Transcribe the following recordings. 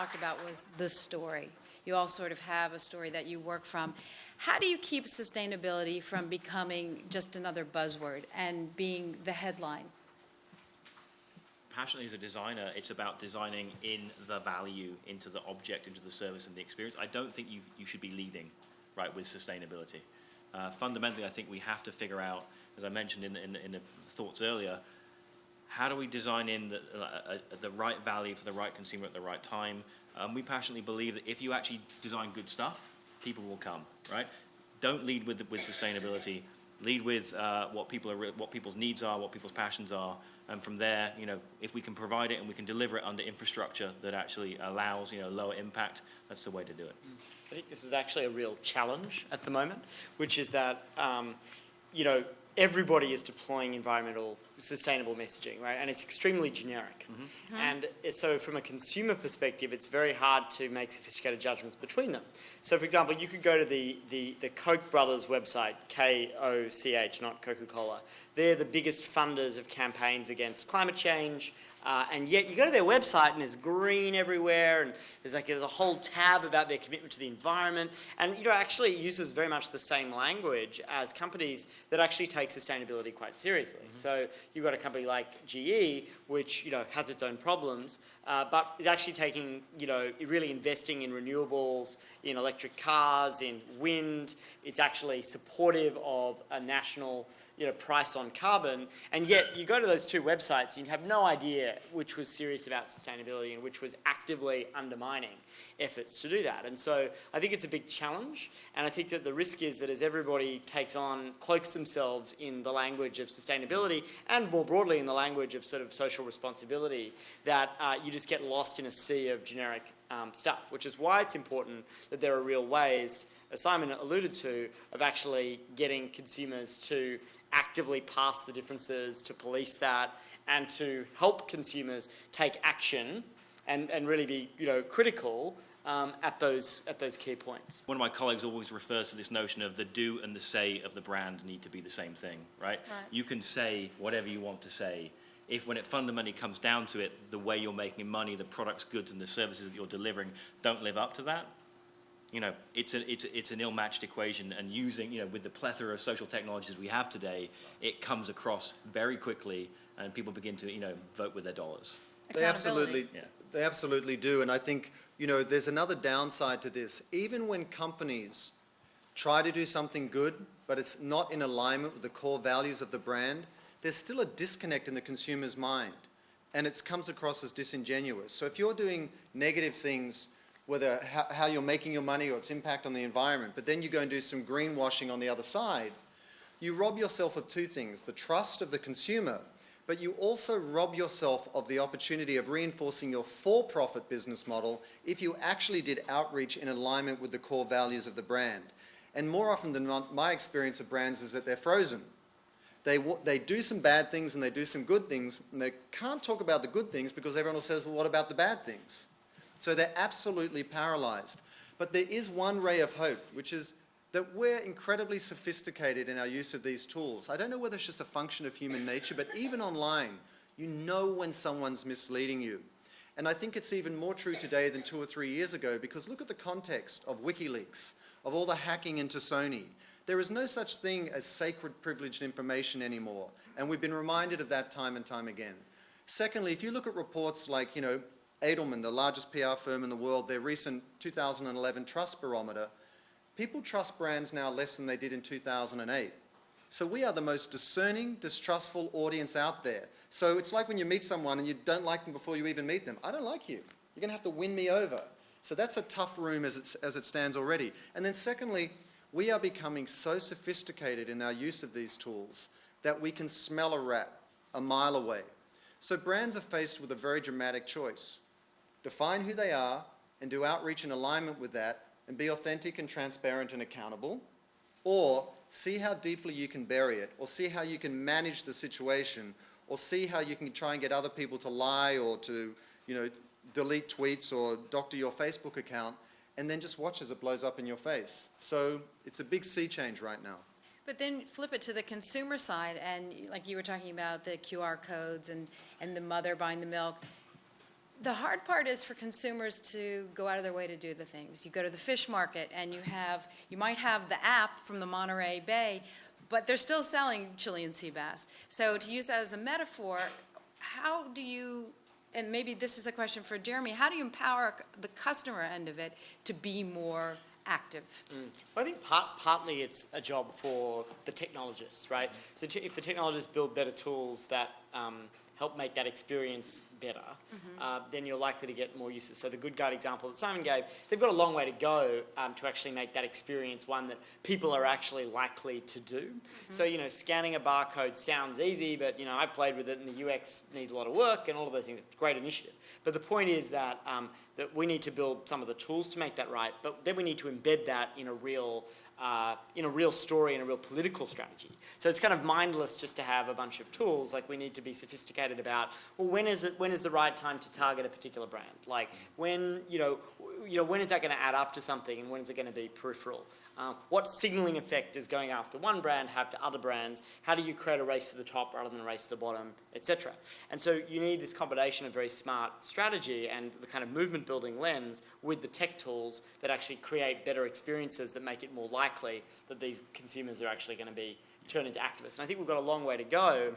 talked about was the story. You all sort of have a story that you work from. How do you keep sustainability from becoming just another buzzword and being the headline? Passionately as a designer, it's about designing in the value, into the object, into the service and the experience. I don't think you should be leading, right, with sustainability. Fundamentally, I think we have to figure out, as I mentioned in the thoughts earlier, how do we design in the right value for the right consumer at the right time? We passionately believe that if you actually design good stuff, people will come, right? Don't lead with sustainability. Lead with what people's needs are, what people's passions are, and from there, if we can provide it and we can deliver it under infrastructure that actually allows, lower impact, that's the way to do it. I think this is actually a real challenge at the moment, which is that, everybody is deploying environmental sustainable messaging, right? And it's extremely generic. Mm-hmm. And so from a consumer perspective, it's very hard to make sophisticated judgments between them. So for example, you could go to the Koch brothers website, K-O-C-H, not Coca-Cola. They're the biggest funders of campaigns against climate change. And yet you go to their website and there's green everywhere, and there's a whole tab about their commitment to the environment. And actually it uses very much the same language as companies that actually take sustainability quite seriously. Mm-hmm. So you've got a company like GE, which has its own problems, but is actually taking really investing in renewables, in electric cars, in wind. It's actually supportive of a national price on carbon, and yet you go to those two websites and you have no idea which was serious about sustainability and which was actively undermining efforts to do that. And so I think it's a big challenge, and I think that the risk is that as everybody cloaks themselves in the language of sustainability and more broadly in the language of sort of social responsibility, that you just get lost in a sea of generic stuff, which is why it's important that there are real ways, as Simon alluded to, of actually getting consumers to actively pass the differences, to police that, and to help consumers take action and really be critical at those key points. One of my colleagues always refers to this notion of the do and the say of the brand need to be the same thing, right? You can say whatever you want to say. If when it fundamentally comes down to it, the way you're making money, the products, goods, and the services that you're delivering don't live up to that, it's an ill-matched equation, and using, with the plethora of social technologies we have today, it comes across very quickly, and people begin to, vote with their dollars. They absolutely do, and I think, there's another downside to this. Even when companies try to do something good, but it's not in alignment with the core values of the brand, there's still a disconnect in the consumer's mind, and it comes across as disingenuous. So if you're doing negative things, whether how you're making your money or its impact on the environment, but then you go and do some greenwashing on the other side, you rob yourself of two things: the trust of the consumer, but you also rob yourself of the opportunity of reinforcing your for-profit business model if you actually did outreach in alignment with the core values of the brand. And more often than not, my experience of brands is that they're frozen. They do some bad things and they do some good things, and they can't talk about the good things because everyone says, well, what about the bad things? So they're absolutely paralyzed. But there is one ray of hope, which is that we're incredibly sophisticated in our use of these tools. I don't know whether it's just a function of human nature, but even online, you know when someone's misleading you. And I think it's even more true today than 2 or 3 years ago, because look at the context of WikiLeaks, of all the hacking into Sony. There is no such thing as sacred privileged information anymore, and we've been reminded of that time and time again. Secondly, if you look at reports like, Edelman, the largest PR firm in the world, their recent 2011 Trust Barometer, people trust brands now less than they did in 2008. So we are the most discerning, distrustful audience out there. So it's like when you meet someone and you don't like them before you even meet them. I don't like you. You're going to have to win me over. So that's a tough room as it stands already. And then secondly, we are becoming so sophisticated in our use of these tools that we can smell a rat a mile away. So brands are faced with a very dramatic choice. Define who they are and do outreach in alignment with that and be authentic and transparent and accountable, or see how deeply you can bury it, or see how you can manage the situation, or see how you can try and get other people to lie or to, delete tweets or doctor your Facebook account, and then just watch as it blows up in your face. So it's a big sea change right now. But then flip it to the consumer side, and like you were talking about the QR codes and the mother buying the milk. The hard part is for consumers to go out of their way to do the things. You go to the fish market and you might have the app from the Monterey Bay, but they're still selling Chilean sea bass. So to use that as a metaphor, how do you, and maybe this is a question for Jeremy, how do you empower the customer end of it to be more active? Well, I think partly it's a job for the technologists, right? So if the technologists build better tools that help make that experience better, then you're likely to get more uses. So the Good Guide example that Simon gave, they've got a long way to go to actually make that experience one that people are actually likely to do. So, scanning a barcode sounds easy, but, I've played with it and the UX needs a lot of work and all of those things. It's a great initiative. But the point is that, that we need to build some of the tools to make that right, but then we need to embed that in a real story and a real political strategy. So it's kind of mindless just to have a bunch of tools. Like, we need to be sophisticated about, well, when is the right time to target a particular brand? Like, when is that going to add up to something, and when is it going to be peripheral? What signaling effect is going after one brand have to other brands? How do you create a race to the top rather than a race to the bottom, etc.? And so you need this combination of very smart strategy and the kind of movement building lens with the tech tools that actually create better experiences that make it more likely that these consumers are actually going to be turned into activists. And I think we've got a long way to go.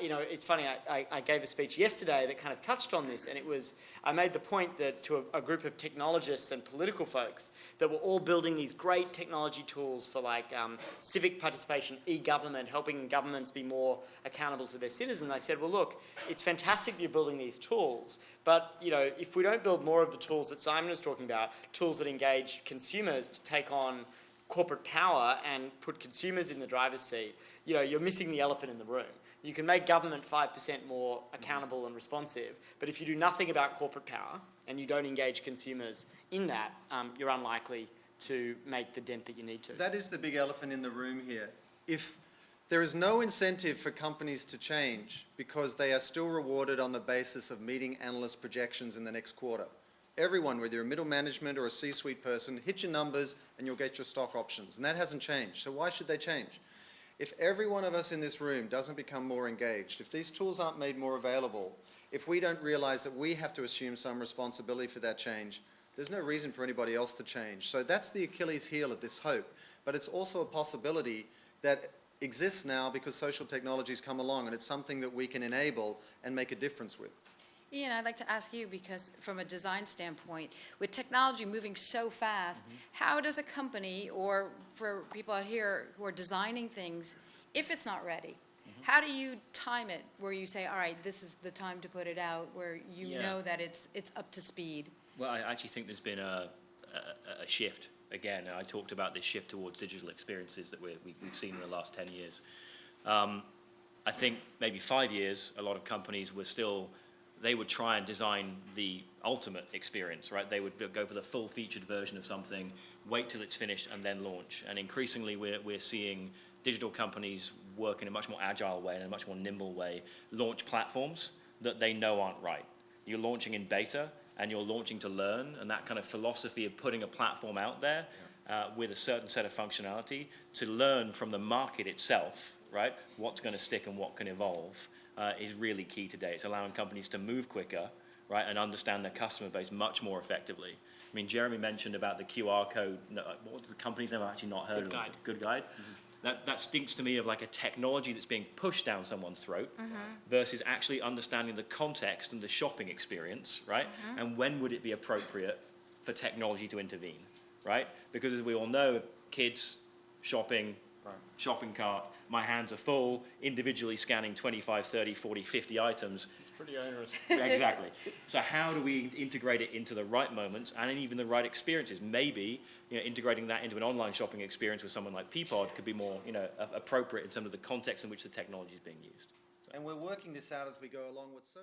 It's funny, I gave a speech yesterday that kind of touched on this, and I made the point that to a group of technologists and political folks that were all building these great technology tools for civic participation, e-government, helping governments be more accountable to their citizens. I said, well, look, it's fantastic that you're building these tools, but if we don't build more of the tools that Simon was talking about, tools that engage consumers to take on corporate power and put consumers in the driver's seat, you're missing the elephant in the room. You can make government 5% more accountable and responsive, but if you do nothing about corporate power and you don't engage consumers in that, you're unlikely to make the dent that you need to. That is the big elephant in the room here. If there is no incentive for companies to change because they are still rewarded on the basis of meeting analyst projections in the next quarter. Everyone, whether you're a middle management or a C-suite person, hit your numbers and you'll get your stock options. And that hasn't changed. So why should they change? If every one of us in this room doesn't become more engaged, if these tools aren't made more available, if we don't realize that we have to assume some responsibility for that change, there's no reason for anybody else to change. So that's the Achilles heel of this hope. But it's also a possibility that exists now because social technologies come along, and it's something that we can enable and make a difference with. Ian, I'd like to ask you, because from a design standpoint, with technology moving so fast, how does a company, or for people out here who are designing things, if it's not ready, how do you time it where you say, all right, this is the time to put it out, where you know that it's up to speed? Well, I actually think there's been a shift. Again, I talked about this shift towards digital experiences that we've seen in the last 10 years. I think maybe 5 years, a lot of companies were still, they would try and design the ultimate experience, right? They would go for the full-featured version of something, wait till it's finished, and then launch. And increasingly, we're seeing digital companies work in a much more agile way, in a much more nimble way, launch platforms that they know aren't right. You're launching in beta, and you're launching to learn, and that kind of philosophy of putting a platform out there with a certain set of functionality to learn from the market itself, right? What's going to stick and what can evolve. Is really key today. It's allowing companies to move quicker, right, and understand their customer base much more effectively. I mean, Jeremy mentioned about the QR code. What's the company's name? I've actually not heard of it. Good Guide. That stinks to me of like a technology that's being pushed down someone's throat versus actually understanding the context and the shopping experience, right? And when would it be appropriate for technology to intervene, right? Because as we all know, kids shopping, shopping cart, my hands are full, individually scanning 25, 30, 40, 50 items. It's pretty onerous. Exactly. So how do we integrate it into the right moments and even the right experiences? Maybe integrating that into an online shopping experience with someone like Peapod could be more appropriate in terms of the context in which the technology is being used. And we're working this out as we go along. What's so